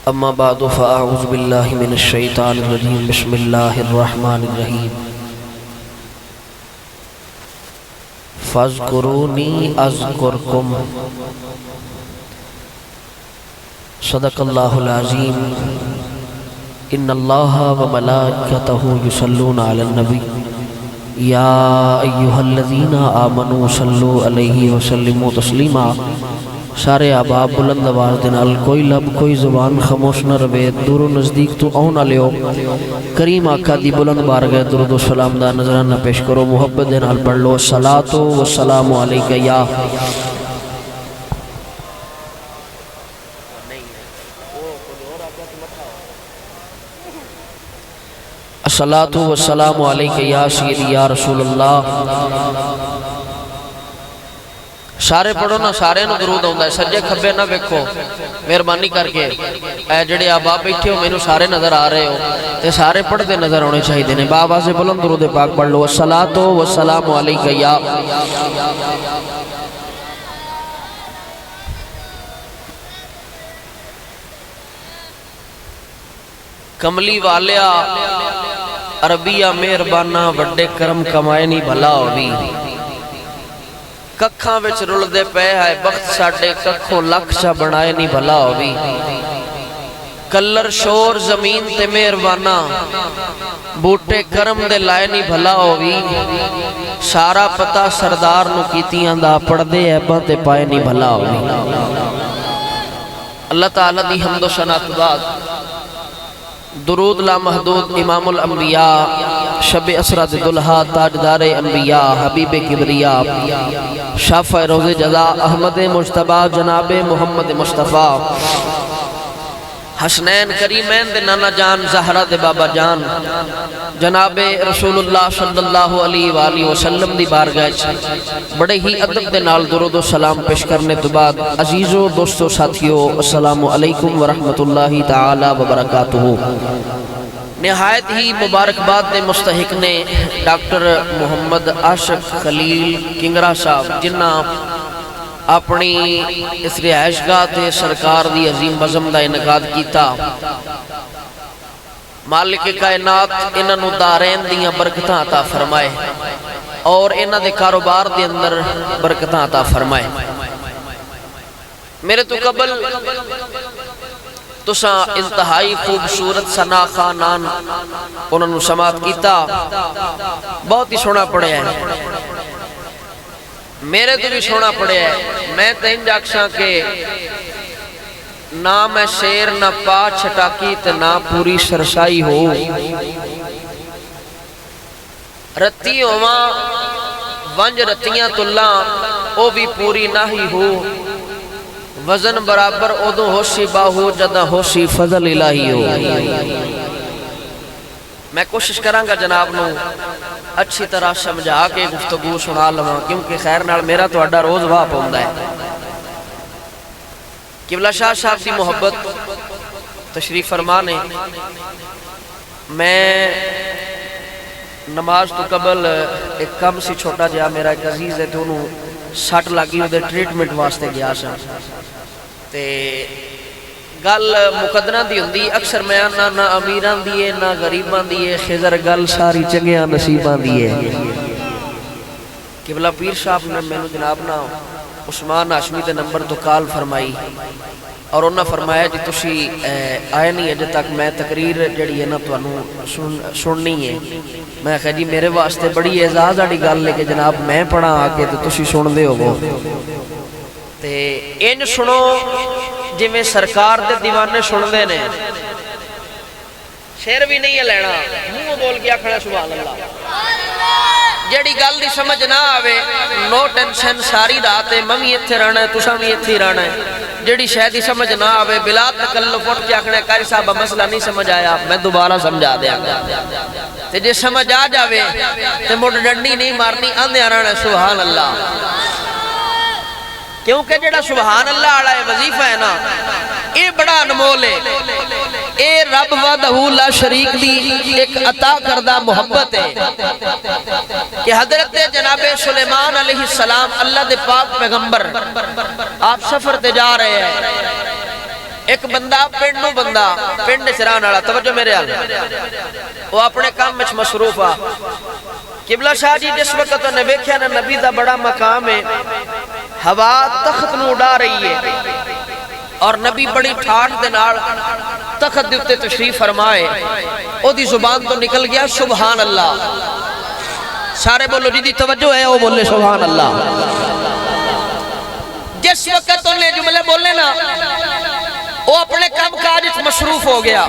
اما بعد فاعوذ باللہ من الشیطان الرجیم بسم اللہ الرحمن الرحیم فاذکرونی اذکرکم صدق اللہ العظیم ان اللہ وملائکتہ یصلون علی النبی یا ایہا الذین آمنوا صلوا علیہ وسلموا تسلیما۔ سارے احباب بلند آواز دے نال کوئی لب کوئی زبان خاموش نہ رہے، دور و نزدیک تو آن لیو کریم آقا دی بلند بارگاہ درود و سلام دا نظرانہ پیش کرو، محبت دے نال پڑھ لو الصلاۃ والسلام علیک یا الصلاۃ والسلام علیک یا سیدی یا رسول اللہ۔ سارے پڑھو نا، سارے نو درود آندا ہے، سجے کھبے نہ ویکھو مہربانی کر کے۔ اے جڑے احباب بیٹھے ہو مینوں سارے نظر آ رہے ہو تے سارے پڑھدے نظر آنے چاہیے نے۔ بآواز بلند درود پاک پڑھ لو الصلاۃ والسلام علیک یا کملی والیا عربیہ مہربانہ وڈے کرم کمائے نہیں بھلا ہووی۔ ککھاں وچ رل دے پے ہے بخت ساڈے ککھوں لکھ چا بنائے نہیں بھلا ہووی۔ کلر شور زمین تے مہربانہ بوٹے کرم دے لائے نہیں بھلا ہووی۔ سارا پتہ سردار نو کیتیاں دا پڑھ دے عیباں تے پائے نہیں بھلا ہووی۔ اللہ تعالیٰ دی حمد و ثنا بعد درود لا محدود امام الانبیاء شب اسرت دلہا تاجدار انبیاء حبیب کبریاء شافع روز جزا احمد مجتبی جناب محمد مصطفیٰ حسنین کریمین دے نانا جان زہرہ دے بابا جان جناب رسول اللہ صلی اللہ علیہ وآلہ وسلم دی بارگاہ بڑے ہی ادب دے نال درود و سلام پیش کرنے تو بعد عزیزو دوستو ساتھیو السلام علیکم ورحمت اللہ تعالی وبرکاتہ۔ نہایت ہی مبارکباد دے مستحق نے ڈاکٹر محمد عاشق خلیل کنگرہ صاحب جنہ اپنی اس رہائش گاہ تے سرکار دی عظیم بزم دا انعقاد کیتا۔ مالک کائنات انہاں نو دارین دیاں برکتاں عطا فرمائے اور انہاں دے کاروبار دے اندر برکتاں عطا فرمائے۔ میرے تو قبل تساں انتہائی خوبصورت ثنا خانان انہاں نو سماعت کیتا، بہت ہی سونا پڑھیا ہے، میرے تو بھی سونا پڑھیا ہے۔ میں تین جاکشاں کے نہ میں شیر نہ پا چھٹاکی تے نہ پوری سرسائی ہو، رتی ہوواں ونج رتیاں تلاں او بھی پوری نہ ہی ہو، وزن برابر ادو ہوشی باہو جدہ ہوشی فضل الہی ہو۔ میں کوشش کروں گا جناب نو اچھی طرح سمجھا کے گفتگو سنا لواں، کیونکہ خیر نال میرا تو اڈا روز واہ پوندا ہے۔ قبلہ شاہ صاحب دی محبت تشریف فرمانے، میں نماز تو قبل ایک کم سی چھوٹا جہا میرا ایک عزیز ہے تو انہوں سٹ لگی وہ دے ٹریٹمنٹ واسطے گیا سا تے گل مقدرہ دی ہوندی اکثر میں نہ امیران دیئے نہ غریبان دیئے خضر گل ساری چنگیاں نصیبان دیئے۔ قبلہ پیر صاحب نے میں جناب نا عثمان ہاشمی دے نمبر تو کال فرمائی اور انہوں نے فرمایا جی تسی آئے نہیں اجے تک میں تقریر جڑی ہے نا تو انہوں سننی ہے۔ میں کہا جی میرے واسطے بڑی اعزاز آڑی گل لے کہ جناب میں پڑھا آکے تو تسی سن دے ہو گو تے ان سنو جی میں سرکار دے دیوانے سن دے نے، شیر بھی نہیں ہے لینا منہ بول کے آکھنا سبحان اللہ۔ جڑی گل دی سمجھ نہ آوے نو ٹینشن، ساری رات ممی اتھے رہنا ہے تساں بھی اتھے رہنا ہے۔ جڑی شے دی سمجھ نہ آوے بلا تکلف اٹھ کے آکھنا قاری صاحب مسئلہ نہیں سمجھ آیا میں دوبارہ سمجھا دیا تے جے سمجھ آ جاوے تے مڑ ڈنڈی نہیں مارنی آندے رہنا ہے سبحان اللہ۔ کیونکہ جڑا سبحان اللہ آڑا ہے وظیفہ ہے نا اے بڑا انمول ہے، اے رب وحدہ لا شریک دی ایک عطا کردہ محبت ہے کہ حضرت جناب سلیمان علیہ السلام اللہ دے پاک پیغمبر آپ سفر تے جا رہے ہیں، ایک بندہ پنڈو بندہ پنڈ سران والا توجہ میرے حال وہ اپنے کام میں مصروف آ قبلہ شاہ جی جس وقت تو نے ویکھیا نا نبی دا بڑا مقام ہے ہوا تخت نو اڑا رہی ہے اور نبی بڑی ٹھاٹ دے نال تخت دے اتے تشریف فرمائے او دی زبان تو نکل گیا سبحان اللہ سارے بولو جی دی توجہ ہے وہ بولے سبحان اللہ جس وقت انہیں جملے بولنے نا وہ اپنے کام کاج مصروف ہو گیا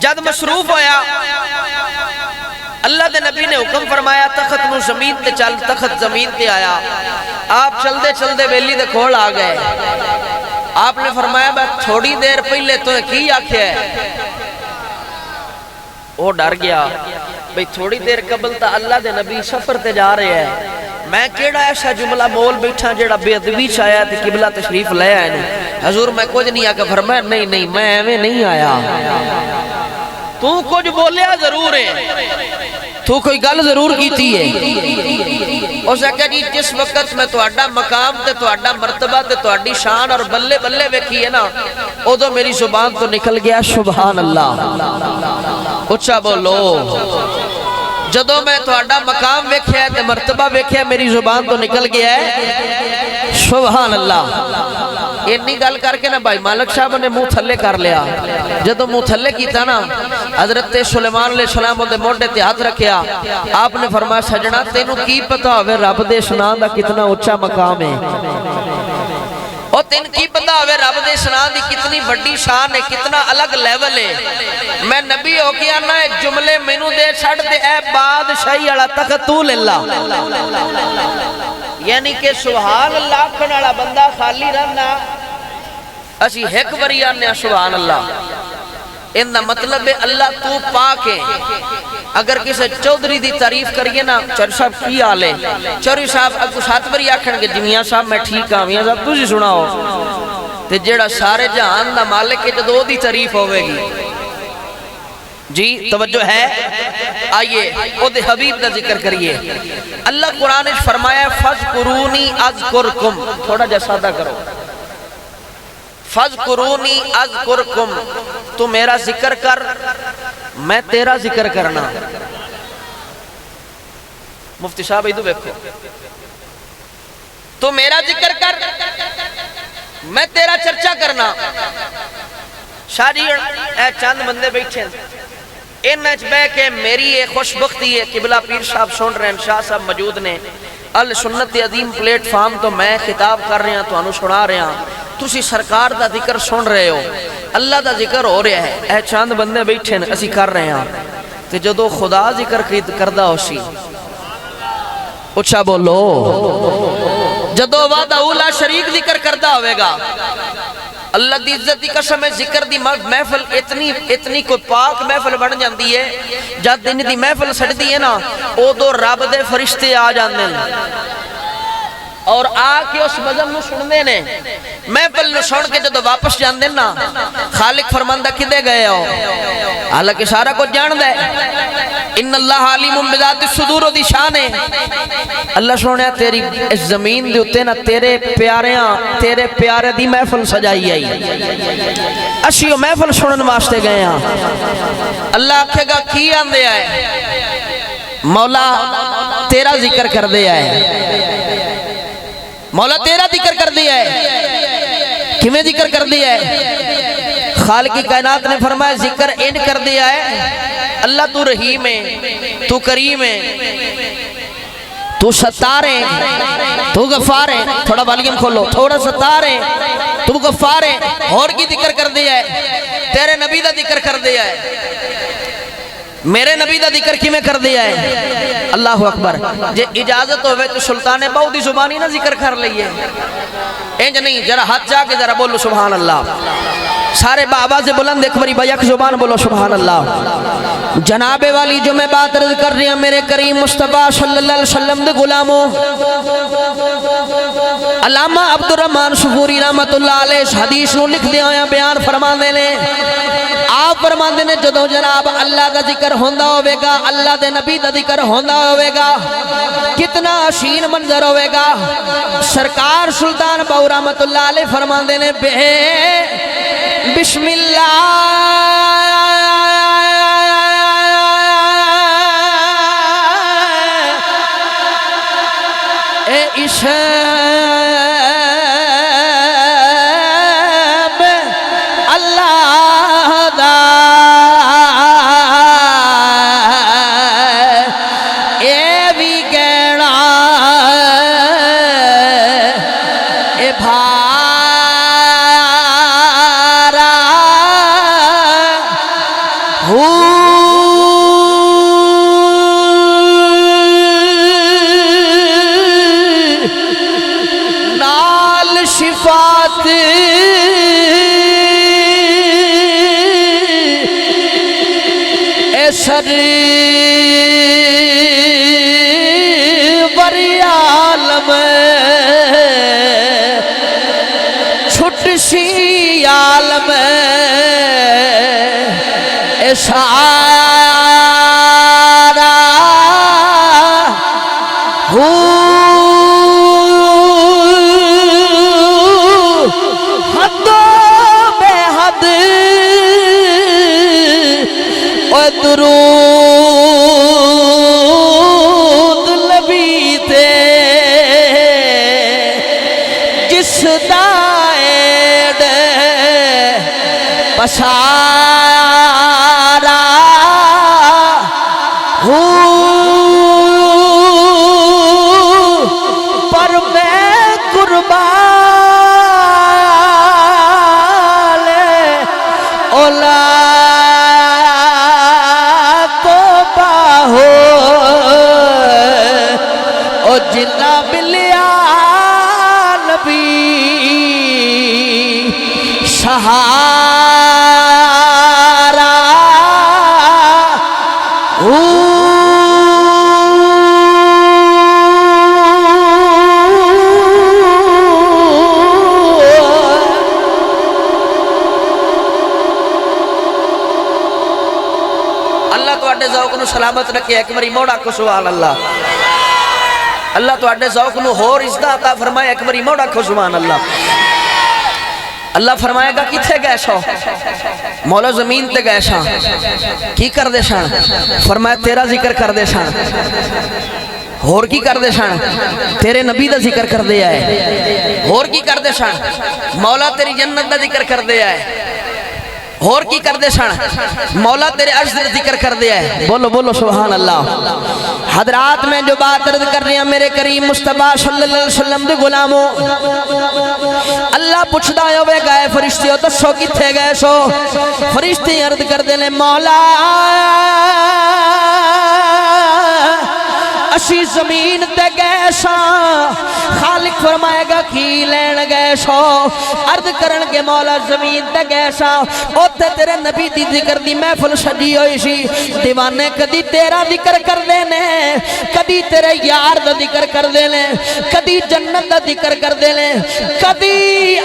جد مصروف ہویا اللہ دے نبی نے حکم فرمایا تخت نو زمین تے چل تخت زمین تے آیا آپ چل دے ویلی دے کھول آ گئے آپ نے فرمایا بس تھوڑی دیر پہلے تو کی آکھیا ہے وہ ڈر گیا بھئی تھوڑی دیر قبل تا اللہ دے نبی سفر تے جا رہے ہیں میں کیڑا ایسا جملہ مول بیٹھا جیڑا بے ادبی چاہیا تے قبلہ تشریف لے آئے حضور میں کچھ نہیں آکا فرمایا نہیں میں ایویں نہیں آیا تو کچھ بولیا ضرور ہے تو کوئی گل ضرور کیتی ہے اس نے کہا جی جس وقت میں تہاڈا مقام تے تہاڈا مرتبہ تے تہاڈی شان اور بلے بلے ویکھی ہے نا ادو میری زبان تو نکل گیا سبحان اللہ اچھا بولو جدو میں تہاڈا مقام ویکھیا ہے تے مرتبہ ویکھیا ہے میری زبان تو نکل گیا ہے سبحان اللہ اتنی گل کر کے نا بھائی مالک صاحب نے منہ تھلے کر لیا جدو منہ تھلے کیتا نا حضرت سلیمان علیہ السلام دے موڈے تے ہاتھ رکھیا آپ نے فرمایا سجنا تینوں کی پتا ہوئے رب دے سنان دا کتنا اونچا مقام ہے اور تین کی پتا ہوئے رب دے سنان دی کتنی بڑی شان ہے کتنا الگ لیول ہے میں نبی ہو کے آنا ایک جملے مینوں دے چھڑ دے اے بادشاہی والا تخت تو لے لا یعنی کہ سبحان اللہ کھڑا بندہ خالی رہنا اسی ایک باری آنے سبحان اللہ ان دا مطلب ہے اللہ تو پاک ہے اگر کسی چودھری دی تعریف کریے نا چوری صاحب کی آلے چوری صاحب اگو سات باری آکھن گے جمیاں صاحب میں ٹھیک ہاں میاں صاحب تجھے سناؤ تے جیڑا سارے جہان دا مالک ہے جدو دی تعریف ہوئے گی جی توجہ ہے آئیے او دے حبیب دا ذکر کریے اللہ قرآن فرمایا فَذْكُرُونِي أَذْكُرْكُمْ تھوڑا جا سادہ کرو فَذْكُرُونِي أَذْكُرْكُمْ تو میرا ذکر کر میں تیرا ذکر کرنا مفتی صاحب ایدو بیکھو تو میرا ذکر کر میں تیرا چرچا کرنا شاہ جی اے چاند بندے بیٹھے ان اچ بے کہ میری یہ خوش بختی ہے قبلہ پیر صاحب سن رہے ہیں شاہ صاحب موجود نے السنت عظیم پلیٹ فارم تو میں خطاب کر رہے ہیں تو انو سنا رہے ہیں تسی سرکار دا ذکر سن رہے ہو اللہ دا ذکر ہو رہا ہے اے چاند بندے بیٹھے ہیں اسی کر رہے ہیں کہ جدو خدا ذکر کردہ ہو سی اچھا بولو جدو وعدہ اولا شریک ذکر کردہ ہوئے گا اللہ دی عزت دی قسم ہے ذکر دی محفل اتنی کوئی پاک محفل بن جاندی ہے جب دن دی محفل سڑ دی ہے نا او دو رب دے فرشتے آ جاندے اور آ کے اس مذہب نو سننے نے محفل نو سن کے جدو واپس جاندے نا خالق فرماندہ کدے گئے ہو حالانکہ سارا کو جان دے ان اللہ علیم بذات الصدور دی شان ہے اللہ سونے تیری اس زمین دے اتے نا تیرے پیارے دی محفل سجائی آئی اشیو محفل سنن واسطے گئے ہیں اللہ آکھے گا کی آندے آئے مولا تیرا ذکر کر دے آئے مولا تیرا ذکر کر دیا ہے کیویں ذکر کر دیا ہے خالق کائنات نے فرمایا ذکر ان کر دیا ہے اللہ تو رحیم ہے تو کریم ہے تو ستار ہے تو غفار ہے تھوڑا والیوم کھولو تھوڑا ستار ہے تو غفار ہے اور کی ذکر کر دیا ہے تیرے نبی دا ذکر کر دیا ہے میرے نبی دا ذکر کی میں کر دیا ہے اللہ اکبر جے اجازت ہوئے تو سلطان باؤ دی زبانی نہ ذکر کر لئیے انج نہیں ذرا ہاتھ جا کے ذرا بولو سبحان اللہ سارے بابا سے بلند ایک باری بیک زبان بولو سبحان اللہ۔ جناب والی جو میں بات رض کر رہی ہوں میرے کریم مصطفیٰ صلی اللہ علیہ وسلم دے غلاموں، علامہ عبدالرحمن صفوری رحمت اللہ علیہ اس حدیث نو لکھ دیا ہویا بیان فرما دے لیں۔ آپ فرما دے نے جدو جناب اللہ دا ذکر ہوندہ ہوئے گا، اللہ دے نبی دا ذکر ہوندہ ہوئے گا، کتنا حسین منظر ہوئے گا۔ سرکار سلطان باو رحمت اللہ علیہ فرما دے نے بسم اللہ اے عشب اللہ دا اے بھی کہنا اے بھارا نال شفات اے سر بری عالم چھٹ سی عالم اے سارا حد بے حد اے درود نبی تے جس دائد پسارا پر میں قربان اولا کو باہو او جنہ ملیا نبی سہارا اللہ تو اڈے ذوق نو سلامت رکھے ایک باری موڑا کو سبحان اللہ۔ اللہ تو اڈے ذوق نو ہور عزت عطا فرمائے ایک باری موڑا کو سبحان اللہ۔ اللہ فرمائے گا کتھے گئے سو مولا زمین تے گئے ساں کی کر دے ساں فرمایا تیرا ذکر کر دے ساں اور کی کر دے ساں تیرے نبی دا ذکر کر دے آئے اور کی کر دے ساں مولا تیری جنت دا ذکر کر دے آئے اور کی کر دے سن مولا تیرے عرش دا ذکر کر دیا ہے۔ بولو بولو سبحان اللہ۔ حضرات میں جو بات عرض کر رہی ہیں میرے کریم مصطفیٰ صلی اللہ علیہ وسلم دے غلاموں، اللہ پوچھدا ہوئے گئے فرشتیوں دسو کتھے گئے سو، فرشتے عرض کر دے لے مولا اسی زمین تے گئے ساں۔ خالق فرمائے گا کی لین گئے سو، عرض کرن کے مولا زمین تے گئے ساں اوتے تیرے نبی دی ذکر دی محفل سجی ہوئی سی، دیوانے کدی تیرا ذکر کر دینے، کدی تیرے یار دا ذکر کر دینے، کدی جنت دا ذکر کر دینے، کدی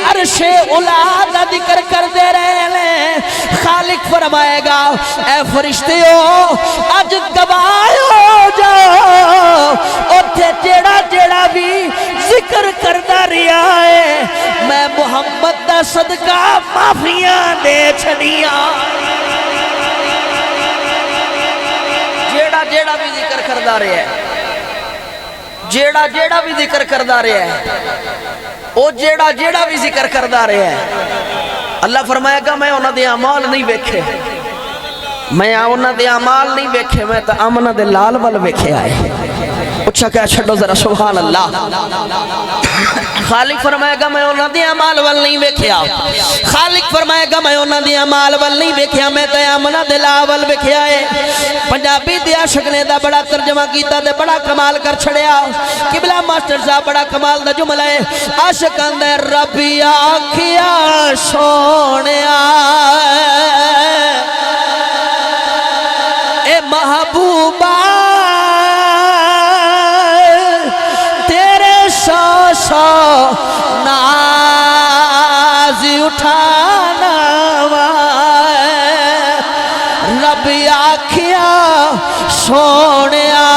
عرش اولا دا ذکر کر دے رہے لیں۔ خالق فرمائے گا اے فرشتیو اج گواہ ہو جاؤ اوتھے جیڑا جیڑا بھی ذکر کردہ رہا ہے میں محمد دا صدقہ معافیاں دے چھڑیاں۔ جیڑا جیڑا بھی ذکر کردہ رہا ہے، جیڑا جیڑا بھی ذکر کردہ رہا ہے، او جیڑا جیڑا بھی ذکر کردہ رہا ہے، اللہ فرمائے گا میں انہاں دے اعمال نہیں ویکھے، میں انہاں دے اعمال نہیں ویکھے، میں تا امنہ دے لال ول ویکھے آئے۔ اچھا کیا چھڑو ذرا سبحان اللہ۔ خالق فرمائے گا میں انہاں دی اعمال ول نہیں ویکھیا، خالق فرمائے گا میں انہاں دی اعمال ول نہیں ویکھیا، میں تے امنہ دے لاول ویکھیا ہے۔ پنجابی دے عاشق نے دا بڑا ترجمہ کیتا تے بڑا کمال کر چھڑیا، قبلہ ماسٹر صاحب بڑا کمال دا جملہ ہے، عاشق اندر رب آکھیا سونیا اٹھانا وا رب آکھیا سونیا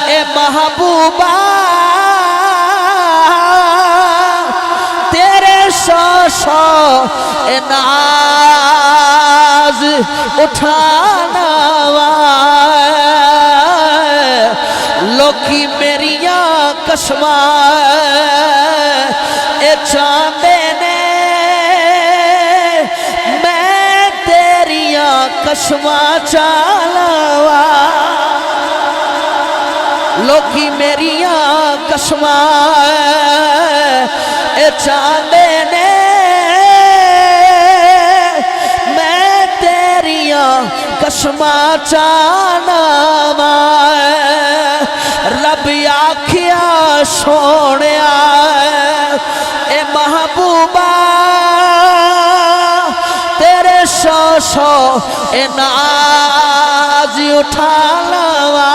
اے محبوبہ تیرے سو ناز اٹھانا وا لوکی میریاں قسماں اے چاندے نے میں تیریاں قسماں چالاوا لوکی میریاں قسماں اے چاندے نے میں تیریاں قسماں چالاوا رب آکھیا سونیا اے محبوبہ تیرے سو ناز اٹھانا وا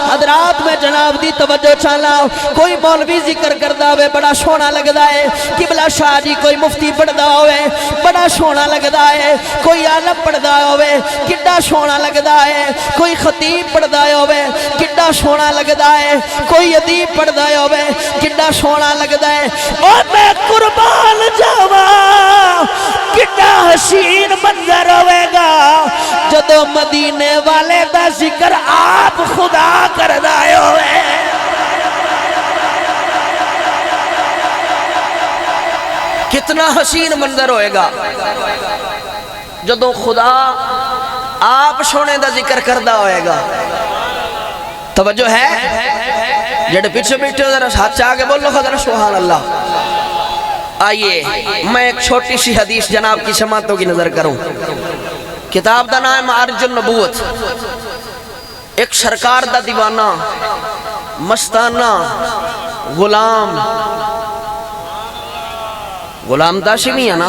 حضرات میں جناب دی توجہ چالا کوئی مولوی ذکر کردہ ہوئے بڑا سونا لگدا ہے قبلہ شاہ جی کوئی مفتی پڑھدا ہوئے بڑا سونا لگدا ہے کوئی عالم پڑھدا ہوئے کڈا سونا لگدا ہے کوئی خطیب پڑھدا ہوئے کڈا سونا لگدا ہے کوئی ادیب پڑھدا ہوئے کڈا سونا لگدا ہے اور میں قربان جاواں کڈا حسین منظر ہوئے گا جدو مدینے والے دا ذکر آپ خدا کر دائے ہوئے کتنا حسین منظر ہوئے گا جدو خدا آپ سونے دا ذکر کردہ ہوئے گا توجہ ہے جڑے پیچھے بیٹھے ہو ذرا ہاتھ چاہ کے بولو ذرا سبحان اللہ آئیے میں ایک چھوٹی سی حدیث جناب کی سماعتوں کی نظر کروں کتاب دا نام معارج النبوت ایک سرکار دا دیوانہ مستانہ غلام داشی نہیں ہے نا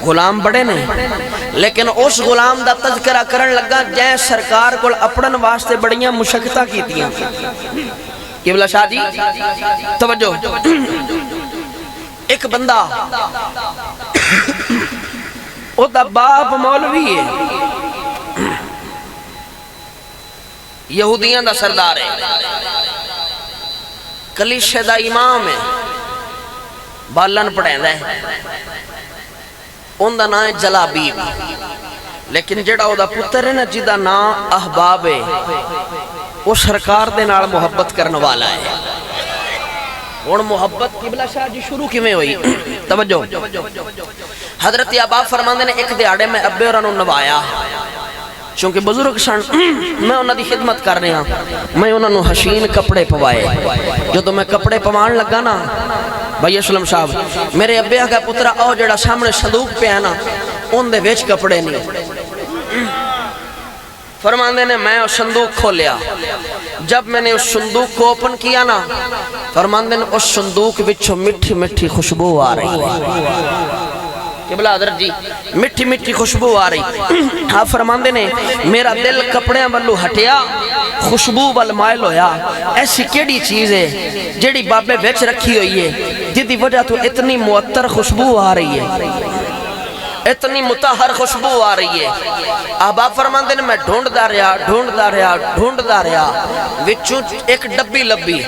غلام بڑے نہیں لیکن اس غلام دا تذکرہ کرن لگا جائے سرکار کو اپنن واسطے بڑیاں مشکتہ کیتیاں قبلہ شاہ جی توجہ ایک بندہ او دا باپ مولوی ہے یہودیاں دا سردار ہے کلیشے دا امام ہے بالن پڑھیں دے ان دا نام ہے جلابیب لیکن جڑا او دا پتر ہے نا جدا نام احباب ہے وہ سرکار دے نال محبت کرنے والا ہے اور محبت قبلہ شاہ جی شروع کی میں ہوئی توجہ حضرت عباب فرماندے نے ایک دیاڑے میں ابے اور انہوں نوایا چونکہ بزرگ سن میں انہوں دی خدمت کر رہے ہیں میں انہوں حسین کپڑے پوائے جو تو میں کپڑے پوان لگا نا بھائی اسلام صاحب میرے ابے کا پترہ آؤ جڑا سامنے صندوق پہ ہے نا ان دے ویچ کپڑے نہیں فرماندے نے میں اس صندوق کھولیا جب میں نے اس صندوق کو اوپن کیا نا فرماندے نے اس صندوق وچوں مٹھی مٹھی خوشبو آ رہی ہے قبلہ حضرت جی مٹھی مٹھی خوشبو آ رہی آپ فرماندے نے میرا دل کپڑے والو ہٹیا خوشبو وال مائل ہویا ایسی کیڑی چیز ہے جیڑی بابے ویچ رکھی ہوئی ہے جدی وجہ تو اتنی معطر خوشبو آ رہی ہے اتنی متحر خوشبو آ رہی ہے احباب فرماندے نے میں ڈھونڈدا رہا وچوں ایک ڈبی لبی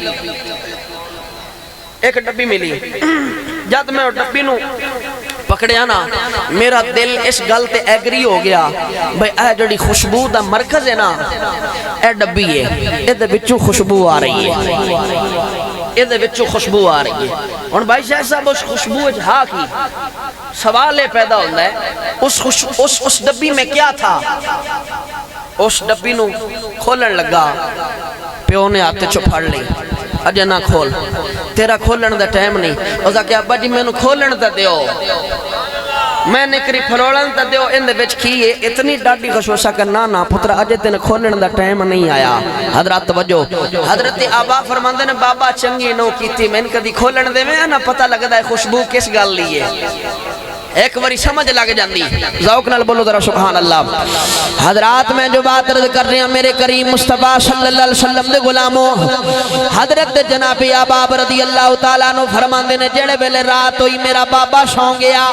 ایک ڈبی ملی جد میں ڈبی نو پکڑیا نا میرا دل اس گل تے ایگری ہو گیا بھئی اے جڑی خوشبو دا مرکز ہے نا اے ڈبی ہے اے دے وچوں خوشبو آ رہی ہے اے دے وچوں خوشبو آ رہی ہے اور بھائی شاہ صاحب اس خوشبو جہا کی سوال پیدا ہوتا ہے اس ڈبی میں کیا تھا اس ڈبی نو کھولن لگا پیو نے آتے چھپڑ لی اجے نہ کھول تیرا کھولن دا ٹائم نہیں اس کا کہ ابا جی میں نو کھولن دا دیو میں نکری پھرولن دا دیو ان دے وچ کیے اتنی ڈاڈی خوشوشا کرنا نا پترا اجے تین کھولن دا ٹائم نہیں آیا حضرات توجہ حضرت آبا فرماندے نے بابا چنگی نو کیتی میں کدی کھولن دے میں نہ پتہ لگدا ہے خوشبو کس گل لی ہے ایک باری سمجھ لگ جاندی ذوق نال بولو ذرا سبحان اللہ حضرات میں جو بات عرض کر رہے ہیں میرے کریم مصطفیٰ صلی اللہ علیہ وسلم دے غلاموں حضرت جناب اباب رضی اللہ تعالیٰ عنہ فرماندے نے جڑے ویلے رات ہوئی میرا بابا سو گیا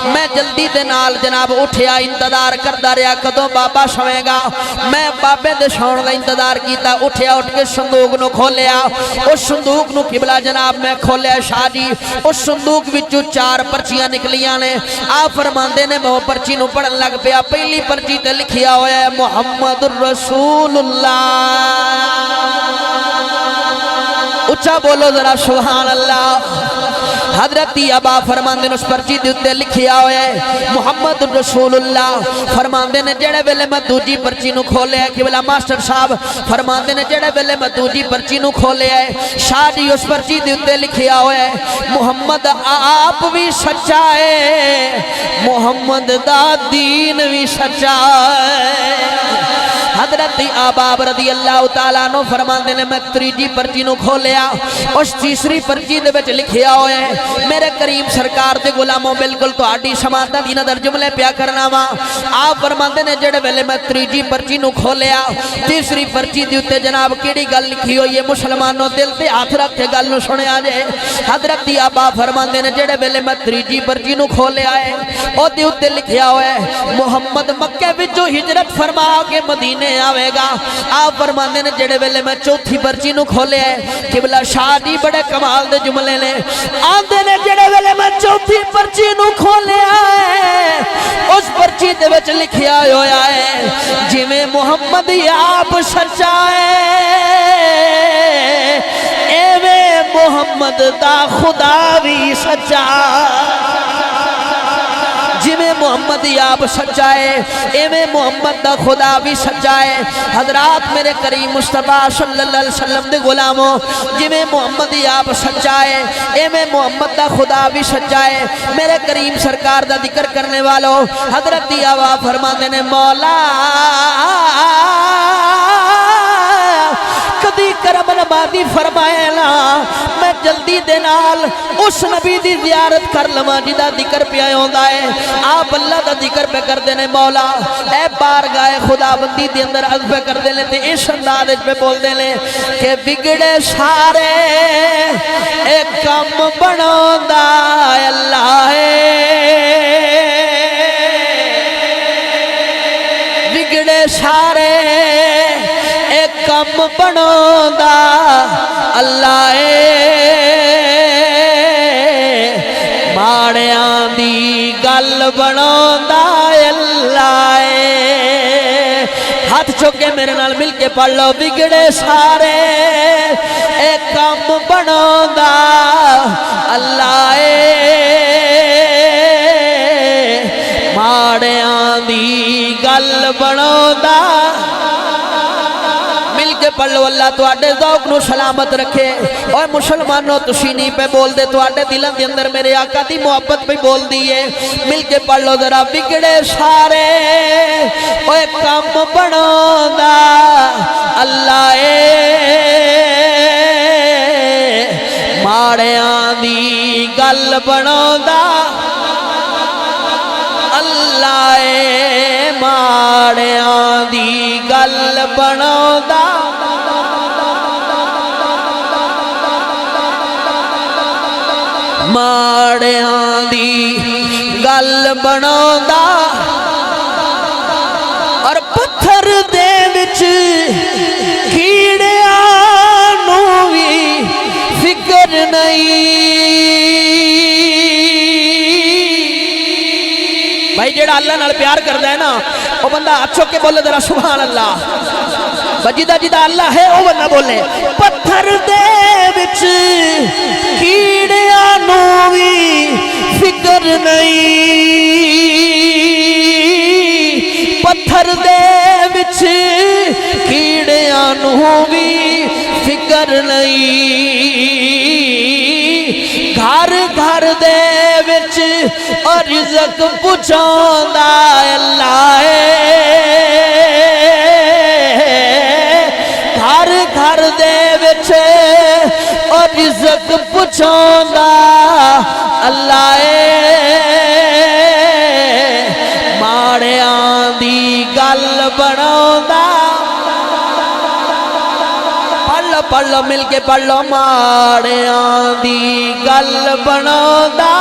میں جلدی دے نال جناب اٹھیا انتظار کردا رہیا کدوں بابا سوے گا میں بابے دے سون دا انتظار کیتا اٹھیا اٹھ کے صندوق نو کھولیا اس صندوق نو قبلہ جناب میں کھولیا شاہ جی اس صندوق وچوں 4 پرچیاں نکلیاں نے آپ فرماندے نے میں وہ پرچی نو پڑھن لگ پیا پہلی پرچی تے لکھیا ہویا ہے محمد رسول اللہ اچھا بولو ذرا سبحان اللہ حضرت ابا فرماندے نے اس پرچی دے اوتے لکھیا ہویا ہے محمد رسول اللہ فرماندے نے جڑے ویلے میں دوجی پرچی نو کھولیا کہ بلا ماسٹر صاحب فرماندے نے جڑے ویلے میں دوجی پرچی نو کھولیا ہے شاہ جی اس پرچی دے اوتے لکھیا ہویا ہے محمد آپ بھی سچا ہے محمد دا دین بھی سچا ہے حضرت اباب رضی اللہ تعالیٰ عنہ فرماندے نے میں تیجی پرچی نو کھولیا اس تیسری پرچی دے وچ لکھیا ہویا ہے میرے کریم سرکار دے غلاموں بالکل تہاڈی سماعتاں دی نظر جملے پیا کرنا وا آپ فرماندے نے جڑے ویلے میں تیجی پرچی نو کھولیا تیسری پرچی دے اوتے جناب کیڑی گل لکھی ہوئی ہے مسلمانوں دل تے ہاتھ رکھ کے گل نو سنیا جے حضرت اباب فرماندے نے جڑے ویلے میں تیجی پرچی نو کھولیا ہے او دے اوتے لکھیا ہویا ہے محمد مکے وچوں ہجرت فرما کے مدینے آوے گا آپ فرماندے نے جڑے ویلے میں چوتھی پرچی نو کھولے ہے قبلہ شاہ جی بڑے کمال دے جملے نے آندے نے جڑے ویلے میں چوتھی پرچی نو کھولے ہے اس پرچی دے وچ لکھیا ہویا ہے جی میں محمد آپ سچا ہے اے میں محمد دا خدا بھی سچا جی میں محمد آپ سچا ہے اے میں محمد دا خدا بھی سچا ہے حضرات میرے کریم مصطفیٰ صلی اللہ علیہ وسلم دے غلاموں جی میں محمد آپ سچا ہے اے میں محمد دا خدا بھی سچا ہے میرے کریم سرکار دا ذکر کرنے والوں حضرت آبا فرماندے نے مولا کدی کرم نوازی فرمائے نا میں جلدی دے نال اس نبی دی زیارت کر لواں جدا ذکر پیا ہوندا ہے آپ اللہ دا ذکر پہ کر دینے مولا اے بارگاہ خدا بندی دے اندر عزب کر دینے تے اس انداز پہ بول دینے کہ بگڑے سارے ایک کم بنوندا اللہ بگڑے سارے کم بنوندا اللہ ماڑیاں دی گل بنوندا اللہ ہاتھ چوکے میرے نال مل کے پڑھ لو بگڑے سارے ایک کم بنوندا اللہ ماڑیاں دی گل بنوندا پڑھ لو اللہ تو آڈے ذوق نو سلامت رکھے اوہ مسلمانوں تسی نہیں پہ بول دے تو آڈے دلن دے اندر میرے آقا دی محبت پہ بول دیئے مل کے پڑھ لو ذرا بگڑے سارے اوہ کم بنوندا اللہ ماڑیاں دی گل بنوندا اللہ ماڑیاں دی گل بنوندا ماڑیاں دی گل بنوندا اور پتھر دے وچ کیڑیاں نو وی فکر نہیں بھائی جیڑا اللہ نال پیار کردا ہے نا وہ بندہ ہاتھ چوک کے بولے ذرا سبحان اللہ جدا جدا اللہ ہے وہ بندہ بولے پتھر دے وچ کیڑیاں نو وی فکر نہیں پتھر دے وچ کیڑیاں نو وی فکر نہیں گھر گھر دے وچ اور رزق پہنچاوندا اللہ گھر گھر دے وچ اور رزق پہنچاوندا اللہ پڑھ لو مل کے پڑھ لو ماڑیاں دی گل بناوندا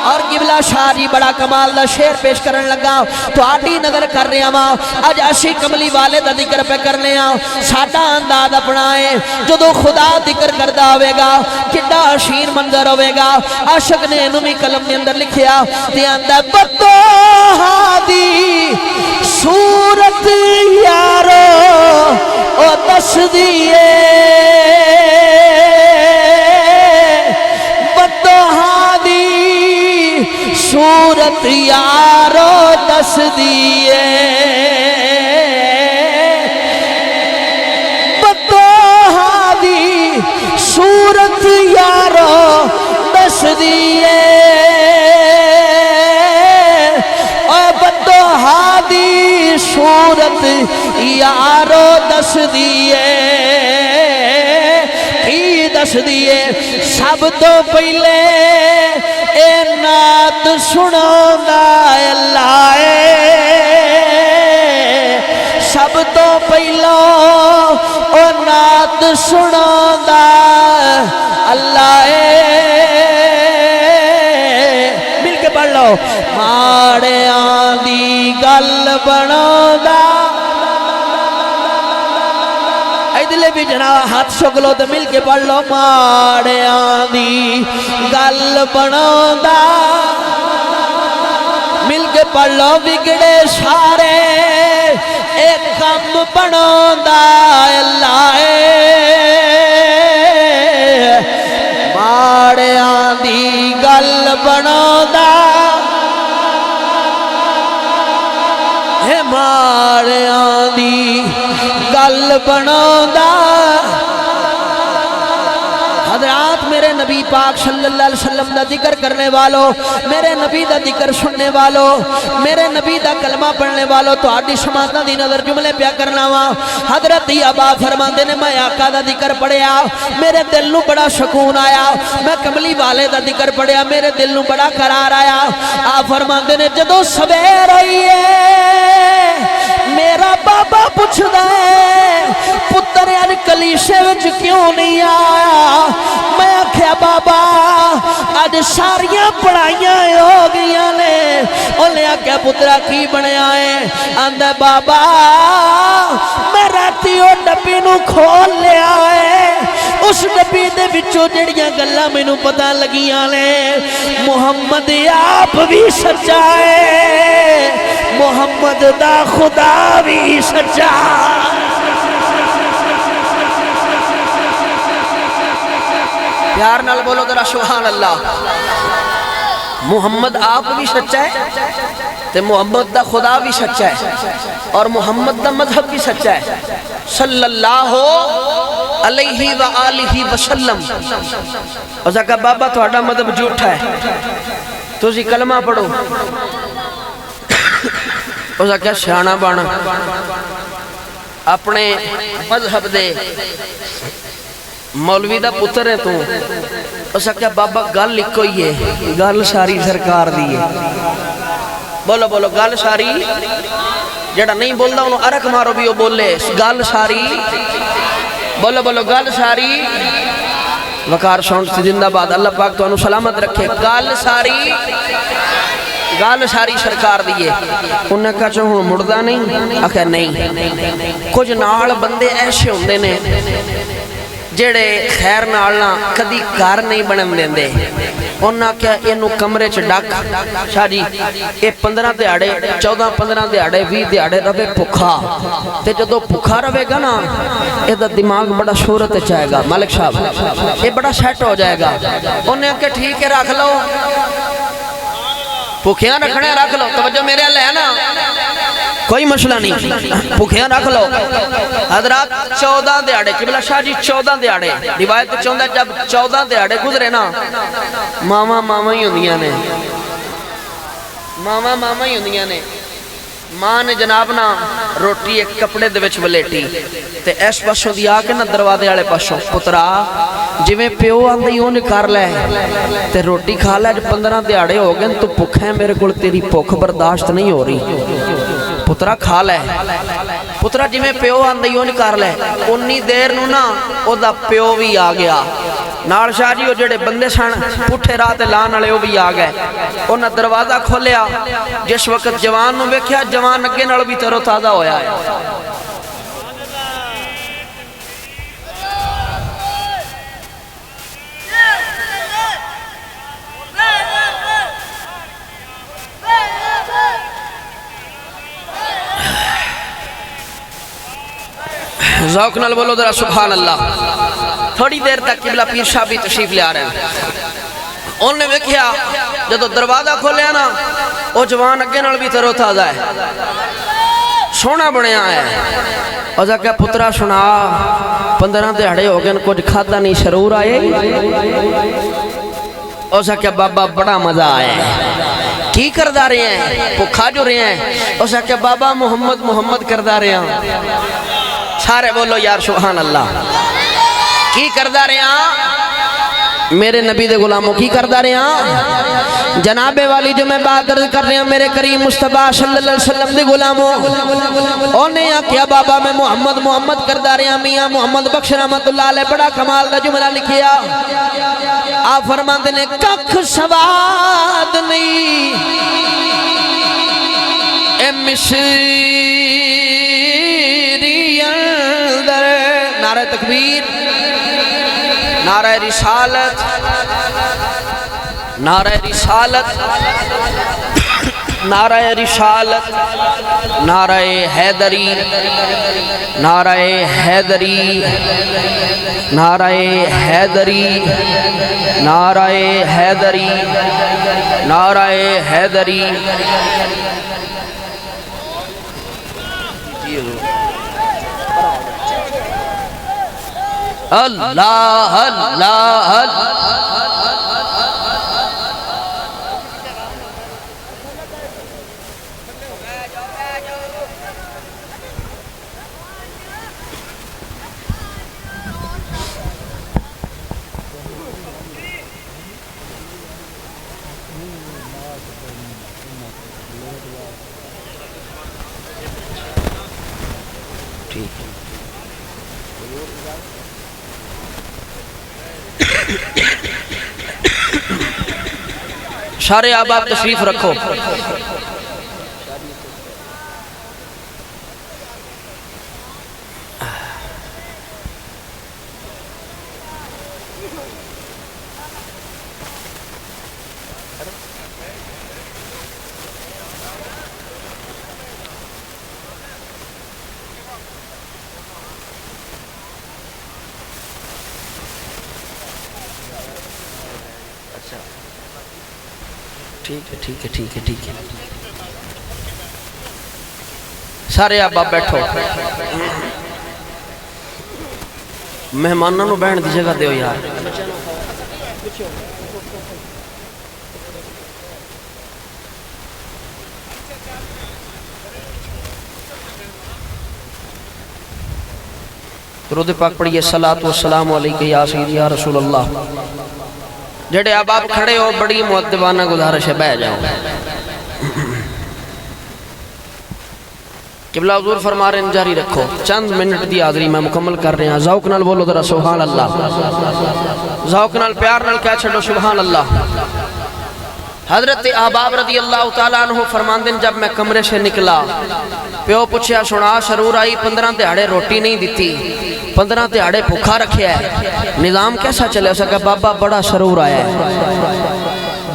اور قبلہ شاری بڑا کمال دا شعر پیش کرن لگا تو آڈی نظر کر رہے ہیں اج عشی کملی والے دا ذکر پہ کرنے ہیں ساڑھا انداز اپنائے جدو خدا ذکر کردہ ہوئے گا کڈا حسین منظر ہوئے گا عاشق نے نمی قلم نے اندر لکھیا دیاندہ بدو ہادی صورت یارو او دس دیئے صورت یارو دس دیئے بدوہا دی صورت یارو دس دیئے اور بدوہا دی صورت یارو دس دیئے ہی دس دیئے سب تو پہلے اے نات سناوندا اللہ سب تو پہلا او نات سناوندا اللہ مل کے پڑھ لو ماڑیاں دی گل بناوندا دلے بھی جناب ہاتھ شکلو تو مل کے پڑھ لو ماڑیاں دی گل بناوندا مل کے پڑھ لو بگڑے سارے ایک کم بناوندا اللہ ماڑیاں دی گل بناوندا ہے ماڑیاں دی گل بناوندا حضرات میرے نبی پاک صلی اللہ علیہ وسلم دا ذکر کرنے والوں میرے نبی دا ذکر سننے والوں میرے نبی دا کلمہ پڑھنے والوں تو آڈی شماتہ دی نظر جملے پیا کرنا وا حضرت ابا فرماندے نے میں آقا دا ذکر پڑھیا میرے دل نو بڑا سکون آیا میں کملی والے دا ذکر پڑھیا میرے دل نو بڑا قرار آیا آپ فرماندے نے جدو سویر ہوئی ہے میرا بابا پوچھ دے پتر یار کلیشے وچ کیوں نہیں آیا میں آکھیا بابا آج ساریاں پڑھائیاں ہو گئیاں نے انہیں آکھیا پترہ کی بنے آئے آندھے بابا میں راتی وہ ڈبی نو کھول لے آئے اس ڈبی دے بچوں جڑیاں گلہ میں نو پتہ لگیاں نے محمد آپ بھی سچا ہے محمد دا خدا بھی سچا پیار نال بولو ذرا سبحان اللہ محمد آپ بھی سچا ہے تے محمد دا خدا بھی سچا ہے اور محمد دا مذہب بھی سچا ہے صلی اللہ علیہ وآلہ وسلم اور کہا بابا تو اڈا مذہب جھوٹا ہے تو اسی کلمہ پڑھو اس کیا سیانا بانا اپنے مذہب دے مولوی دا پتر ہے تو اس کیا بابا گل لکھو ہی ہے گل ساری سرکار دی ہے بولو بولو گل ساری جڑا نہیں بولدا انہوں عرق مارو بھی وہ بولے گل ساری بولو بولو گل ساری وقار سونٹ سے زندہ باد اللہ پاک تو انہوں سلامت رکھے گل ساری گال ساری سرکار دیئے انہوں نے کہا چاہوں مردہ نہیں آخر نہیں کچھ نال بندے ایسے ہوندے نے جڑے خیر نالنا کدی کار نہیں بنم دیندے انہوں نے کہا انہوں کمرے چھ ڈاک شاہ جی اے 15 دیاڑے 14-15 دیاڑے 20 دیاڑے رہے پکھا تے جدو پکھا رہے گا نا اے دا دماغ بڑا شورت چاہے گا مالک صاحب اے بڑا سیٹ ہو جائے گا انہوں نے کہا ٹھیک ہے رکھ لو پکھیاں رکھنے رکھ لو توجہ میرے اللہ ہے نا کوئی مسئلہ نہیں پکھیاں رکھ لو حضرات 14 دیاڑے قبلہ شاہ جی 14 دیاڑے روایت چاہتا جب 14 دیاڑے گزرے نا ماما ماما ہی ہوندیاں نے ماما ماما ہی ہوندیاں نے ماں نے جناب نا روٹی ایک کپڑے دے وچ ولیٹی تے ایس پاسوں دی آ کے نا دروازے والے پاسوں پترا جویں پیو آندی اون کر لے تے روٹی کھا لے 15 دیہاڑے ہو گئے تو بھوک ہے میرے کول تیری بھوک برداشت نہیں ہو رہی پترا کھا لے پترا جی میں پیو آندھئیوں نہیں کر لے انہی دیر نو نا او دا پیو بھی آ گیا نال شاہ جی وہ جڑے بندے سن پٹھے رات لان والے وہ بھی آ گئے انہاں دروازہ کھولیا جس وقت جوان نو ویکھیا جوان اگے نال بھی ترو تازہ ہویا ہے ذوق نال بولو ذرا سبحان اللہ تھوڑی دیر تک قبلہ پیر شاہ بھی تشریف لے آ رہے ہیں انہوں نے ویکھیا جدو دروازہ کھولیا نا وہ جوان اگے نال بھی ترو تازہ ہے سونا بنیا ہے اور جا کہ پترا سنا 15 دہاڑے ہو گئے ان کچھ کھاتا نہیں شرور آئے اور جا کہ بابا بڑا مزہ آئے کی کردہ رہے ہیں پکھا جو رہے ہیں اور جا کہ بابا محمد کردہ رہے ہیں سارے بولو یار سبحان اللہ کی کردہ رہے ہیں میرے نبی دے غلاموں کی کردہ رہے ہیں جناب والی جو میں بات درد کر رہے ہیں میرے کریم مصطفیٰ صلی اللہ علیہ وسلم دے غلاموں انہیں کیا بابا میں محمد کردہ رہے ہیں میاں محمد بخش رحمت اللہ علیہ بڑا کمال دا جملہ لکھیا آپ فرماندے نے ککھ سواد نہیں اے مصری نعرہ تکبیر نعرہ رسالت نعرہ رسالت نعرہ رسالت نعرہ حیدری نعرہ حیدری نعرہ حیدری نعرہ حیدری نعرہ حیدری اللہ اللہ ٹھیک سارے آباب تشریف رکھو ٹھیک ہے سارے آباب بیٹھو مہمانوں بہن دی جگہ دیو یار درود پاک پڑھئے صلاۃ والسلام علیکہ یا سیدی یا رسول اللہ جڑے آباب کھڑے ہو بڑی مؤدبانہ گزارش ہے بہ جاؤ قبلہ حضور فرما رہے ہیں جاری رکھو چند منٹ دی حاضری میں مکمل کر رہے ہیں ذوق نال بولو ذرا سبحان اللہ ذوق نال پیار نال کہہ چھڑو سبحان اللہ حضرت احباب رضی اللہ تعالیٰ عنہ فرماندن جب میں کمرے سے نکلا پیو پوچھیا سنا شرور آئی 15 دہاڑے روٹی نہیں دیتی 15 دہاڑے بھوکا رکھیا ہے نظام کیسا چلے اسے کہا بابا بڑا شرور آیا ہے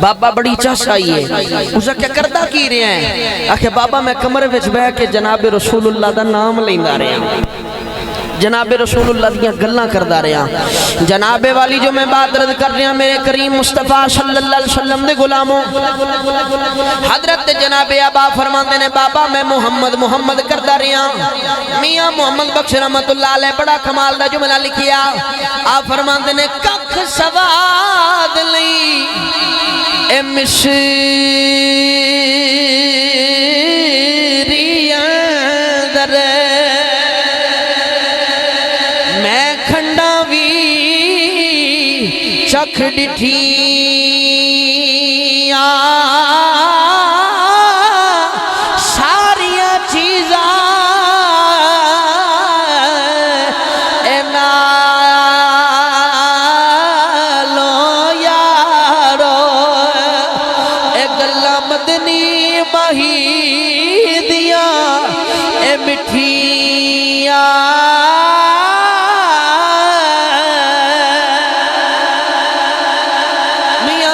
بابا بڑی چاس آئی ہے اسے کیا کردہ کی رہے ہیں آکھے بابا میں کمرے وچ بہ کے جناب رسول اللہ دا نام لیندہ رہے ہیں جناب رسول اللہ دیاں گلاں کردہ رہے ہیں جناب والی جو میں بات رد کر رہے ہیں میرے کریم مصطفیٰ صلی اللہ علیہ وسلم دے غلاموں حضرت جناب ابا فرماندے نے بابا میں محمد کردہ رہے ہیں میاں محمد بخش رحمت اللہ علیہ بڑا کمال دا جملہ لکھیا آپ فرماندے نے ککھ سواد لی اے مصری اندر میں کھنڈا بھی چکھ ڈٹھی ساریاں چیزاں مہی دیا اے مٹھیاں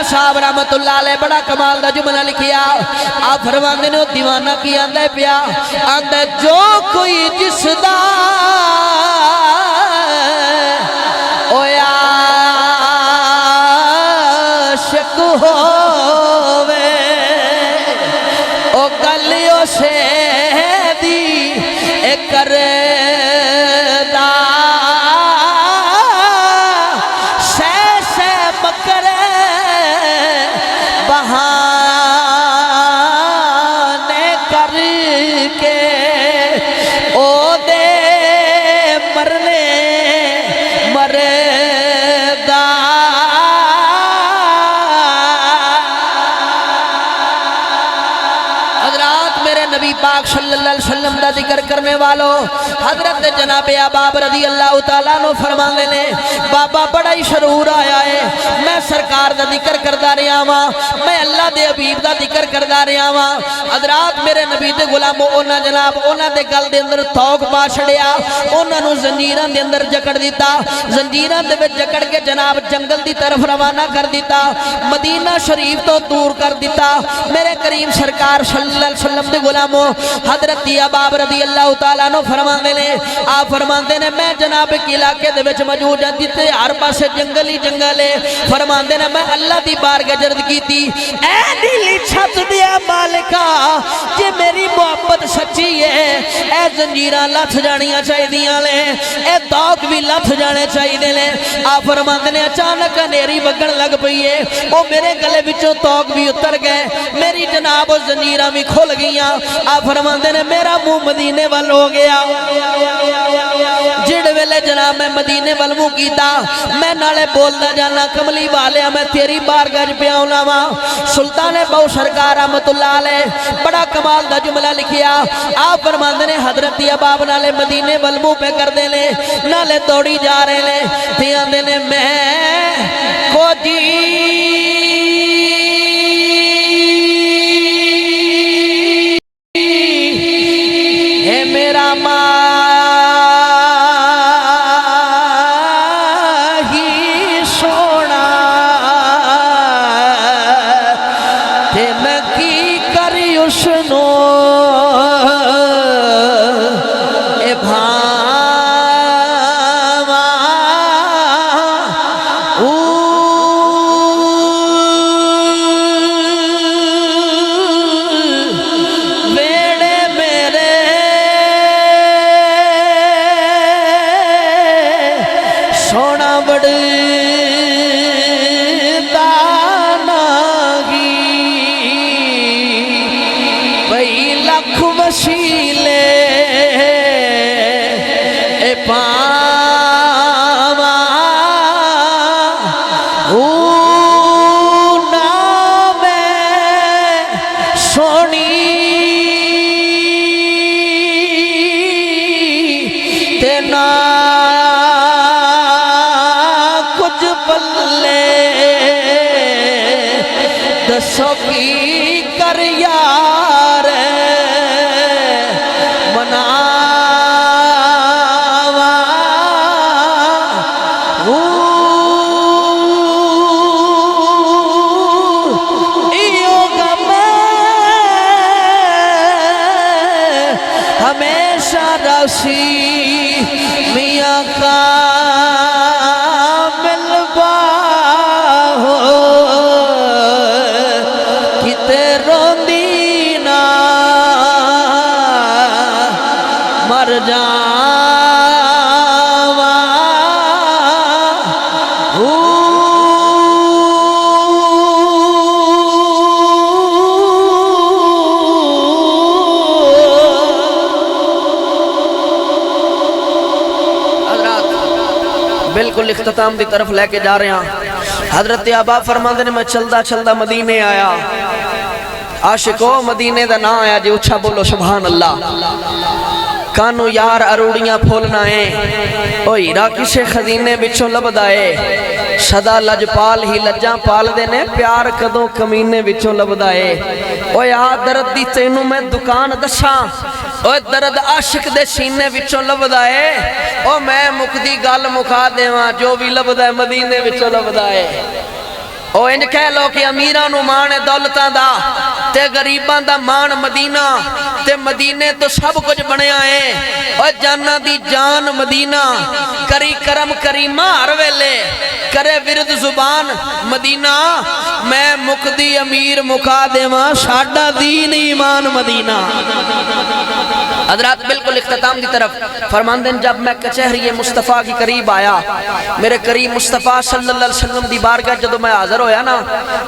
صاحب رحمت اللہ علیہ بڑا کمال دا جملہ لکھیا آپ فرماندے نے دیوانہ کی آندہ پیا آندہ جو کوئی جس دا او عاشق ہووے او گلیوں سے دی اے کردہ بہانے کر کے او دے مرنے مردہ حضرات میرے نبی پاک صلی اللہ علیہ وسلم دا ذکر کرنے والوں حضرت جناب اباب رضی اللہ تعالیٰ عنہ فرمانے نے بابا بڑا ہی شرور آیا ہے میں سرکار دا ذکر کردہ رہا ہاں میں اللہ دے حبیب دا ذکر کردہ رہا ہاں حضرات میرے نبی دے غلاموں اونا جناب اونا دے گل دے اندر توق پا چھڑیا اونا نو زنجیران دے اندر جکڑ دیتا زنجیران دے وچ جکڑ کے جناب جنگل دی طرف روانہ کر دیتا مدینہ شریف تو دور کر دیتا میرے کریم سرکار صلی اللہ علیہ وسلم دے غلاموں حضرت اباب رضی اللہ تعالیٰ عنہ فرماندے نے آپ فرماندے نے میں جناب کی علاقے دے وچ موجود ہاں جتے ہر پاسے جنگل ہی جنگل ہے فرماندے نے میں اللہ دی بارگاہ عرض کیتی اے نیلی چھت دیا مالکا جے میری محبت سچی ہے اے زنجیراں لتھ جانیاں چاہیدیاں لے اے توق بھی لتھ جانے چاہیدے لے آپ فرماندے نے اچانک انھیری وگن لگ پئی ہے او میرے گلے وچوں توق بھی اتر گئے میری جناب زنجیراں بھی کھل گئیاں آپ فرماندے نے میرا منہ مدینے وال ہو گیا جڑ ویلے جناب میں مدینے وال منہ کیتا میں نالے بولدا جانا کملی والیا میں تیری بارگاہ پہ آونا وا سلطان بہو سرکار رحمت اللہ علیہ بڑا کمال دا جملہ لکھیا آپ فرماندے نے حضرت اباب نالے مدینے وال منہ پہ کر دے لے نالے دوڑی جا رہے لے تے آندے نے میں کو جی میرا ماہی سونا تے میں کی کری اسنو اے بھاوا ویڑے میرے سونا بڑی داناگی بھئی لکھ وسیلے اے پاوا نام سونی تے نا دسو کی کر یار مناوا ایو غم ہمیشہ رسی میاں کا مر جاوا بالکل اختتام دی طرف لے کے جا رہے ہیں حضرت اباب فرماندے نے میں چلدا چلدا مدینے آیا عاشقو مدینے دا نہ آیا جی اچھا بولو سبحان اللہ کانو یار اروڑیاں پھولنا ہے او ہیرا کسے خزینے بچوں لبدائے صدا لجپال ہی لجاں پال دینے پیار کدوں کمینے بچوں لبدائے او یا درد دی تینوں میں دکان دساں او درد عاشق دے سینے بچوں لبدائے او میں مکدی گال مکا دیواں جو بھی لبدائے مدینے بچوں لبدائے او انج کہہ لو کہ امیران نو مان دولتاں دا تے غریباں دا مان مدینہ تے مدینے تو سب کچھ بنیا ہے او جانہ دی جان مدینہ کری کرم کریمہ ہر ویلے کرے ورد زبان مدینہ میں مقدی امیر مکا دیواں ساڈا دین ایمان مدینہ حضرات بالکل اختتام دی طرف فرماندن جب میں کچہری مصطفیٰ کی قریب آیا میرے قریب مصطفیٰ صلی اللہ علیہ وسلم دی بارگاہ جدو میں حاضر ہویا نا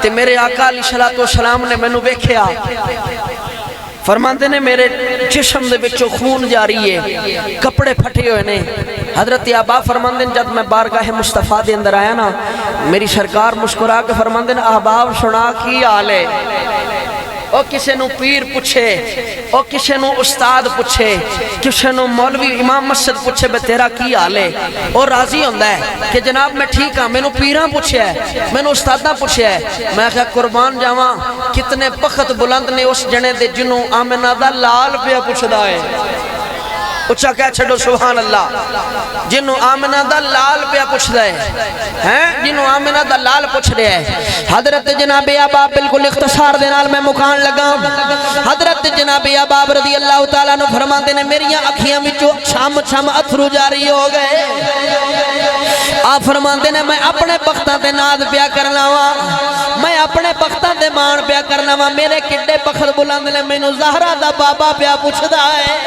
تے میرے آقا علیہ السلام نے میں نو ویکھیا فرماندے نے میرے جسم دے بچوں خون جاری ہے کپڑے پھٹے ہوئے نے حضرت آبا فرماندے جب میں بارگاہ مصطفیٰ دے اندر آیا نا میری سرکار مسکرا کے فرماندے احباب سنا کی حال ہے او کسے نو پیر پوچھے او کسے نو استاد پوچھے کسے نو مولوی امام مسجد پوچھے بے تیرا کی حال ہے اور راضی ہوندہ ہے کہ جناب میں ٹھیک ہاں میں نو پیران پوچھے ہے میں نو استادہ پوچھے ہے میں کہا قربان جاواں کتنے بخت بلند نے اس جنے دے جنوں آمنہ دا لال پہ پوچھ دا ہے اچھا کہہ چھڑو سبحان اللہ جنہوں آمنہ دا لال پہ پوچھ دے ہیں جنہوں آمنہ دا لال پوچھ دے حضرت جناب عباب بالکل اختصار دینال میں مکان لگا حضرت جناب عباب رضی اللہ تعالیٰ نے فرما دینے میری اکھیاں وچوں چھم چھم اتھرو جاری ہو گئے آپ فرما دینے میں اپنے بختہ دے ناد پیا کرنا ہوا میں اپنے بختہ دے مان پیا کرنا ہوا میرے کڈے بخت بلند نے میں نو زہرہ دا بابا پیا پوچھ دا ہے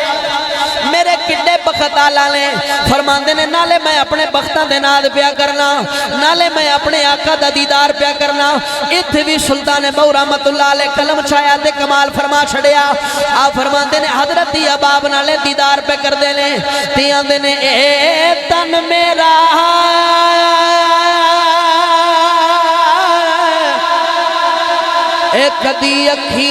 میرے کڈے بخت آلہ لیں فرماندے نے نالے میں اپنے بختہ دے ناد پیا کرنا نالے میں اپنے آقا دا دیدار پیا کرنا اتھے بھی سلطان بہو رحمت اللہ علیہ کلم چھایا دے کمال فرما چھڑیا آپ فرماندے نے حضرت عباب نالے دیدار پہ کر دے لیں تیاں دے نے اے تن میرا اے کدی اکھی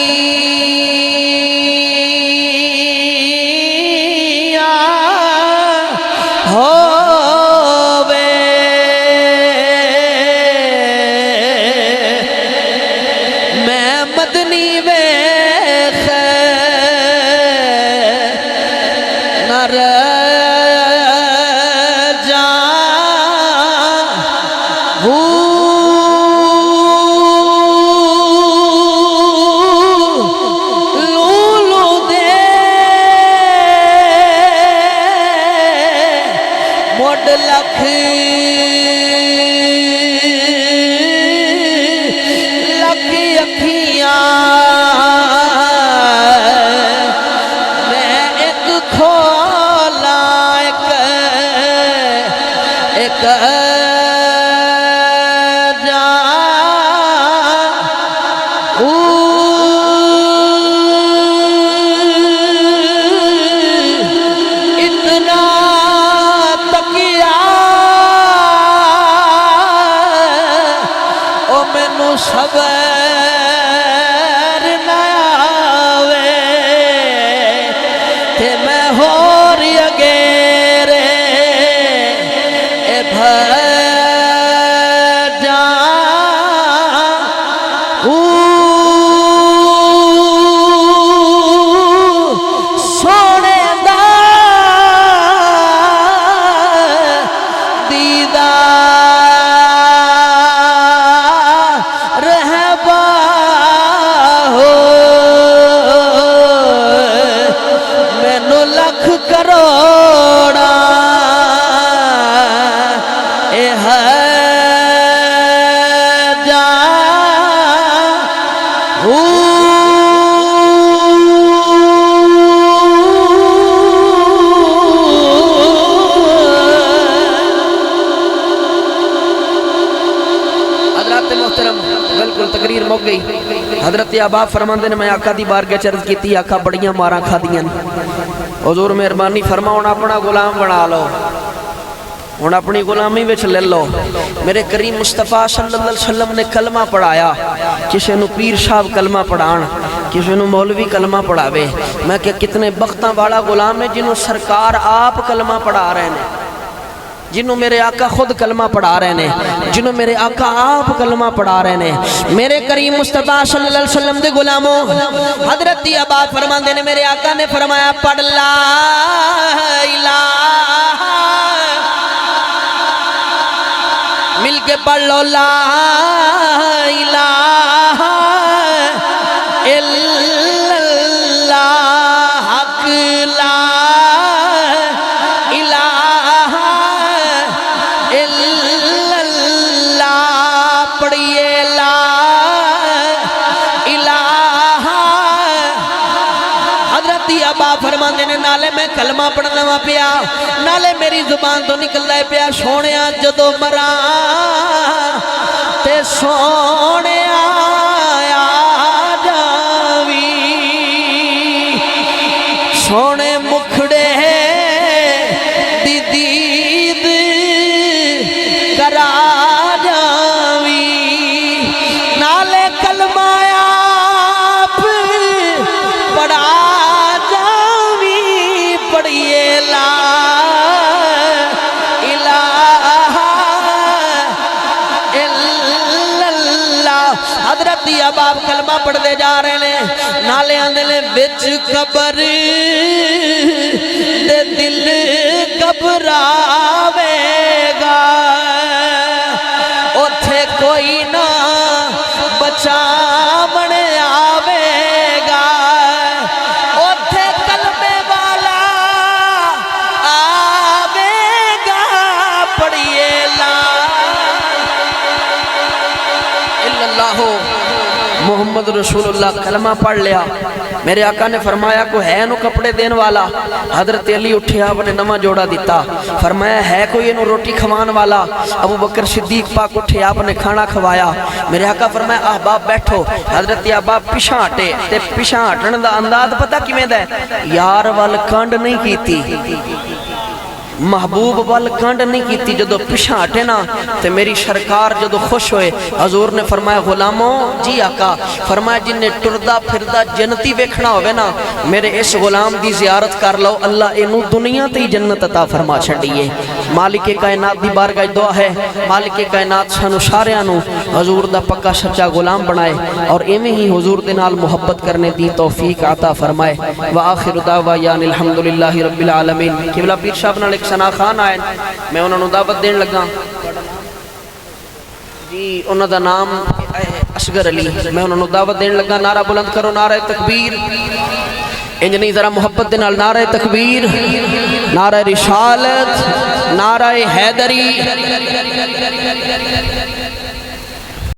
حضرت عباب فرماندے نے میں آقا دی بارگاہ چرد کی تھی آقا بڑیاں ماراں کھا دیاں حضور مہربانی فرما ہونا اپنا غلام بنا لو ہونا اپنی غلامی وچ لے لو میرے کریم مصطفیٰ صلی اللہ علیہ وسلم نے کلمہ پڑھایا کسے نو پیر صاحب کلمہ پڑھان کسی نے مولوی کلمہ پڑھاوے میں کہ کتنے بختاں والا غلام ہے جنہوں سرکار آپ کلمہ پڑھا رہے ہیں، جنہوں میرے آقا خود کلمہ پڑھا رہے ہیں، جنہوں میرے آقا آپ کلمہ پڑھا رہے ہیں۔ میرے کریم مصطفیٰ صلی اللہ علیہ وسلم دے غلاموں، حضرت ابا فرماندے نے میرے آقا نے فرمایا پڑھ لا الہ، مل کے پڑھ لو لا الہ الا اللہ، حق لا الہ الا اللہ، پڑھئے لا الہ۔ حضرت ابا فرماندے نے نالے میں کلمہ پڑھنا وا پیا، نالے میری زبان تو نکل رہے پیا سونیا جدو مرا تے سونیا آ جاوی، سونے مکھڑے دی دید کرا جاوی، نالے کلمہ آپ پڑھا جاوی، پڑھئے لا اباب کلمہ پڑھ دے جا رہے ہیں، نالے آندھلے بچ قبر دے دل گھبراوے گا، اوتھے کوئی نہ بچاون آوے گا، اوتھے کلمے والا آوے گا، پڑھئے لا الا اللہ محمد رسول اللہ کلمہ پڑھ لیا۔ میرے آقا نے فرمایا کوئی ہے نو کپڑے دین والا؟ حضرت علی اٹھے آپ نے نمہ جوڑا دیتا، فرمایا ہے کوئی نو روٹی کھوان والا؟ ابو بکر صدیق پاک اٹھے آپ نے کھانا کھوایا۔ میرے آقا فرمایا احباب بیٹھو، حضرت احباب پیشاں ہٹے، تے پیشاں ہٹن دا انداز پتہ کی میں دے یار وال کانڈ نہیں کیتی، محبوب وال کانڈ نہیں کیتی، جدو پیشاں ہٹے نا تے میری سرکار جدو خوش ہوئے، حضور نے فرمایا غلاموں جی آقا، فرمایا جن نے ٹردہ پھردہ جنتی بیکھنا ہوئے نا میرے اس غلام دی زیارت کر لو، اللہ انہوں دنیا تی جنت عطا فرما چھڑیے۔ مالک کائنات دی بارگاہ دعا ہے مالک کائنات سانو ساریانو حضور دا پکا سچا غلام بنائے اور ایمیں ہی حضور دے نال محبت کرنے دی توفیق عطا فرمائے۔ وآخر دعوان الحمدللہ رب العالمین۔ قبلہ پیر صاحب نال ایک ثنا خان آئے، میں انہوں نے دعوت دین لگا جی، انہوں دا نام اصغر علی، میں انہوں نے دعوت دین لگا، نعرہ بلند کرو نعرہ تکبیر، انجنی ذرا محبت دے نال نعرہ تکبیر، نعرہ رسالت، نعرہ حیدری۔